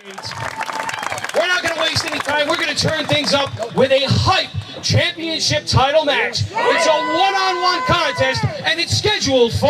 We're not going to waste any time. We're going to turn things up with a hype championship title match. It's a one-on-one contest, and it's scheduled for...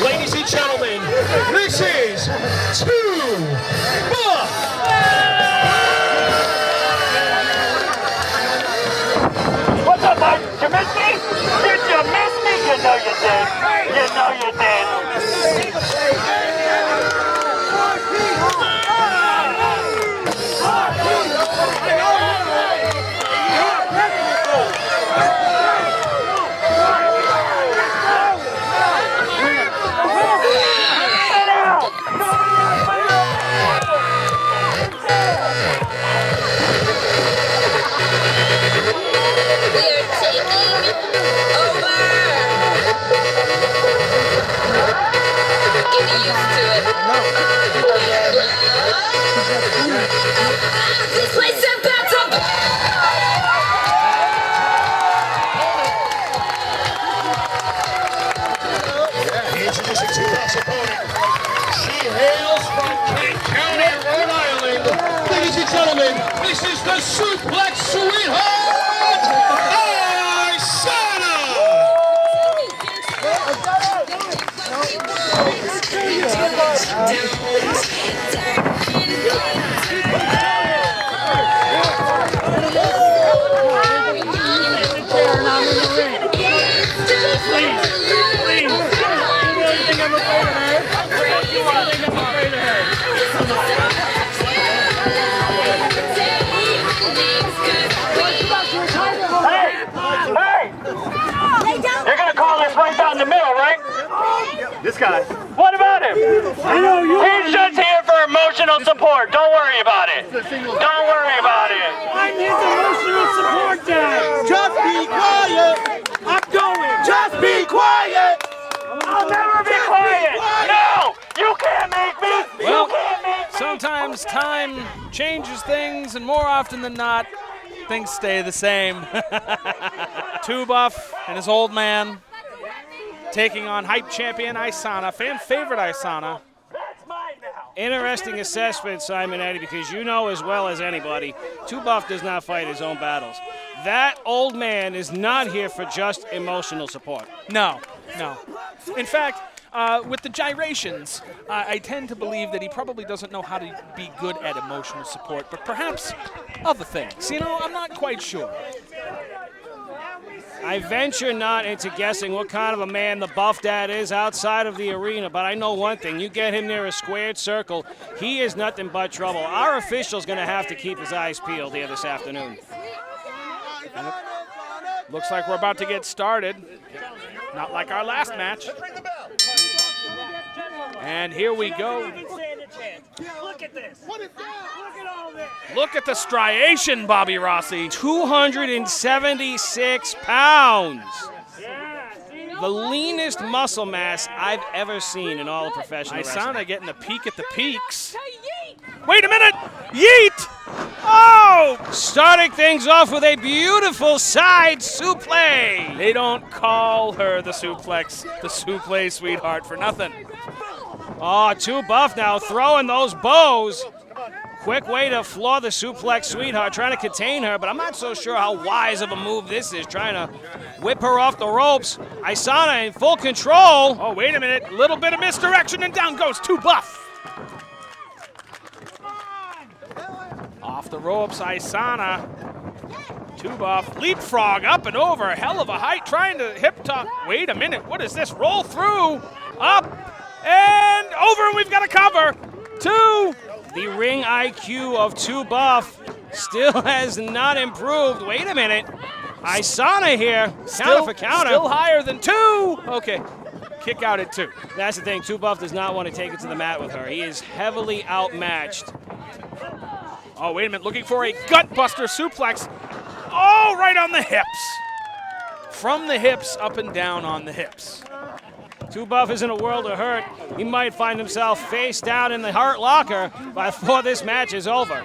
Ladies and gentlemen, this is 2Buff! What's up, Mike? You miss me? Did you miss me? You know you did. You know you did. Introducing Tupa's opponent. She hails from Kent County, Rhode Island. Ladies and gentlemen, this is the suplex sweetheart, Isana! You're gonna call this right down the middle, right? This guy. What about him? I know you. He's just here for emotional support. Don't worry about it. Don't worry about it. I'm his emotional support guy. Just be quiet. I'm going. Just be quiet. I'll never be quiet. No, you can't make me. Well, you can't make me. sometimes time changes things, and more often than not, things stay the same. 2Buff and his old man taking on hype champion Isana, fan favorite Isana. That's mine now. Interesting assessment, Simon Eddie, because you know as well as anybody, 2Buff does not fight his own battles. That old man is not here for just emotional support. No. In fact, with the gyrations, I tend to believe that he probably doesn't know how to be good at emotional support, but perhaps other things. You know, I'm not quite sure. I venture not into guessing what kind of a man the Buff Dad is outside of the arena, but I know one thing. You get him near a squared circle, he is nothing but trouble. Our official's going to have to keep his eyes peeled here this afternoon. And it looks like we're about to get started. Not like our last match. And here we go. Look at this. Look at all this. Look at the striation, Bobby Rossi. 276 pounds. The leanest muscle mass I've ever seen in all of professional wrestling. Isana getting a peek at the peaks. Wait a minute! Yeet! Oh! Starting things off with a beautiful side suplex. They don't call her the suplex sweetheart for nothing. Oh, 2Buff now throwing those bows. Quick way to floor the suplex sweetheart, trying to contain her, but I'm not so sure how wise of a move this is, trying to whip her off the ropes. Isana in full control. Oh, wait a minute. Little bit of misdirection, and down goes 2Buff. Off the ropes, Isana. 2Buff, leapfrog up and over, hell of a height, trying to hip toss. Wait a minute, what is this? Roll through, up, and over, and we've got a cover. 2. The ring IQ of 2Buff still has not improved. Wait a minute. Isana here, counter for counter. Still higher than 2. Okay, kick out at 2. That's the thing. Two Buff does not want to take it to the mat with her. He is heavily outmatched. Oh, wait a minute. Looking for a gut-buster suplex. Oh, right on the hips. From the hips, up and down on the hips. Two Buff is in a world of hurt. He might find himself face down in the Hurt Locker before this match is over.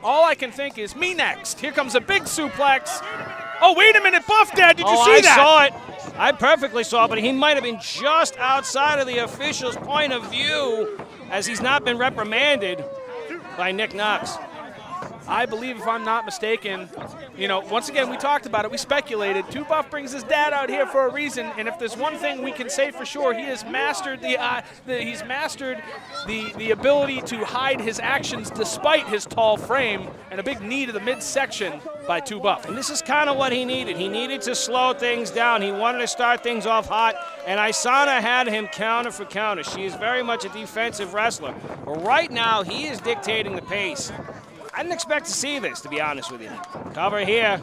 All I can think is, me next. Here comes a big suplex. Oh, wait a minute, Buff Dad, did you see that? I saw it. I perfectly saw it, but he might have been just outside of the official's point of view as he's not been reprimanded by Nick Knox. I believe, if I'm not mistaken, you know, once again, we talked about it, we speculated. Two Buff brings his dad out here for a reason, and if there's one thing we can say for sure, he has mastered the ability to hide his actions despite his tall frame and a big knee to the midsection by Two Buff. And this is kind of what he needed. He needed to slow things down. He wanted to start things off hot, and Isana had him counter for counter. She is very much a defensive wrestler. But right now, he is dictating the pace. I didn't expect to see this, to be honest with you. Cover here.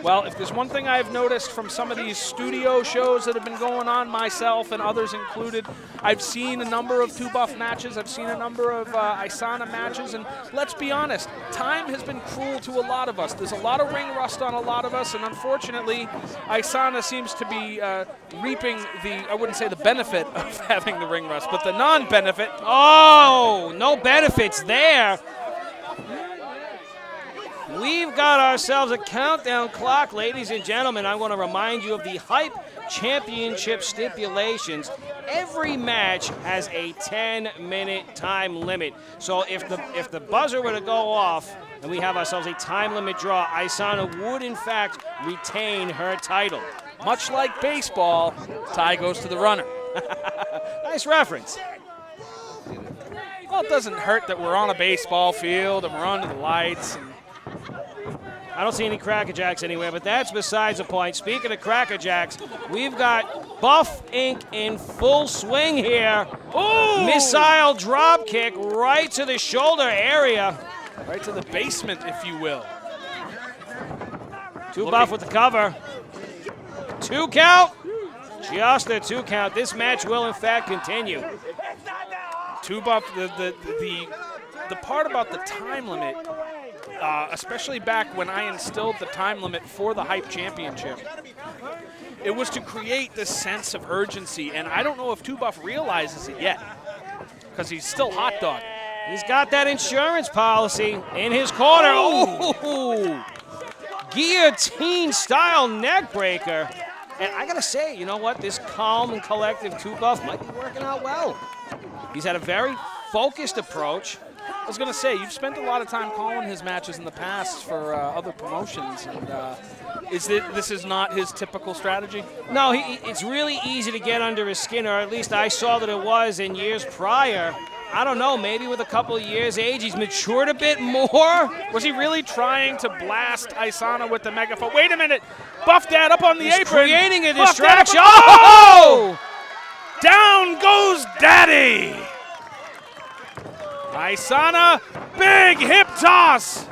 Well, if there's one thing I've noticed from some of these studio shows that have been going on, myself and others included, I've seen a number of Two Buff matches, I've seen a number of Isana matches, and let's be honest, time has been cruel to a lot of us. There's a lot of ring rust on a lot of us, and unfortunately, Isana seems to be reaping the, I wouldn't say the benefit of having the ring rust, but the non-benefit. Oh, no benefits there. We've got ourselves a countdown clock, ladies and gentlemen. I want to remind you of the Hype Championship stipulations. Every match has a 10-minute time limit. So if the buzzer were to go off and we have ourselves a time limit draw, Isana would, in fact, retain her title. Much like baseball, tie goes to the runner. Nice reference. Well, it doesn't hurt that we're on a baseball field and we're under the lights. I don't see any Cracker Jacks anywhere, but that's besides the point. Speaking of Cracker Jacks, we've got Buff Inc. in full swing here. Ooh! Missile drop kick right to the shoulder area. Right to the basement, if you will. Two Buff with the cover. 2 count. Just a 2 count. This match will, in fact, continue. Two Buff, the part about the time limit, especially back when I instilled the time limit for the Hype Championship, it was to create this sense of urgency, and I don't know if Two Buff realizes it yet, because he's still hot dog. He's got that insurance policy in his corner. Oh! Guillotine-style neck breaker. And I got to say, you know what? This calm and collective Two Buff might be working out well. He's had a very focused approach. I was going to say, you've spent a lot of time calling his matches in the past for other promotions, and this is not his typical strategy? No, it's really easy to get under his skin, or at least I saw that it was in years prior. I don't know, maybe with a couple of years' age, he's matured a bit more. Was he really trying to blast Isana with the megaphone? Wait a minute, Buff Dad up on the apron. Creating a distraction. Oh! Down goes Daddy. Isana, big hip toss.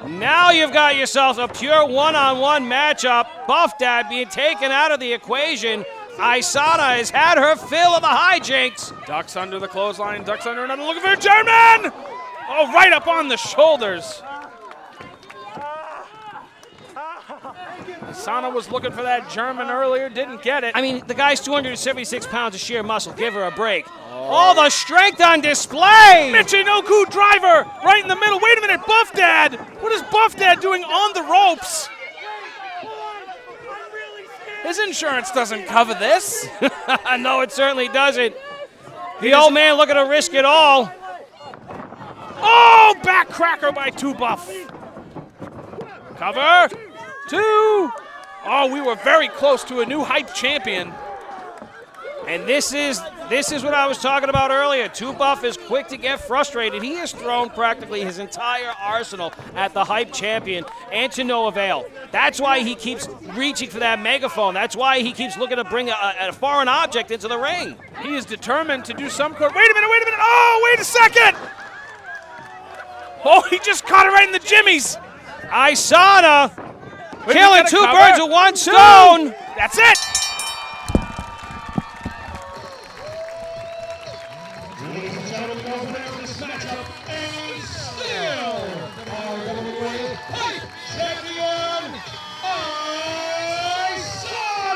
Now you've got yourself a pure one-on-one matchup. Buff Dad being taken out of the equation. Isana has had her fill of the hijinks. Ducks under the clothesline, ducks under another, looking for a German! Oh, right up on the shoulders. Isana was looking for that German earlier, didn't get it. I mean, the guy's 276 pounds of sheer muscle. Give her a break. Oh, the strength on display! Michinoku driver right in the middle. Wait a minute, Buff Dad! What is Buff Dad doing on the ropes? His insurance doesn't cover this. No, it certainly doesn't. The old man looking to risk it all. Oh, back cracker by Two Buff. Cover. 2. Oh, we were very close to a new Hype champion. And this is what I was talking about earlier. Two Buff is quick to get frustrated. He has thrown practically his entire arsenal at the Hype champion, and to no avail. That's why he keeps reaching for that megaphone. That's why he keeps looking to bring a foreign object into the ring. He is determined to do some Wait a minute. Oh, wait a second. Oh, he just caught it right in the jimmies. Isana killing 2 birds with 1 stone. That's it. Ladies and gentlemen, the winner of this matchup is still RWA Hype Champion, Isana!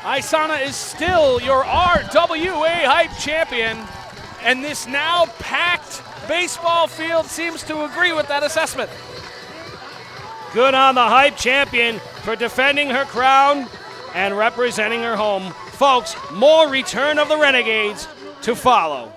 Isana is still your RWA Hype Champion, and this now packed baseball field seems to agree with that assessment. Good on the Hype Champion for defending her crown and representing her home. Folks, more Return of the Renegades to follow.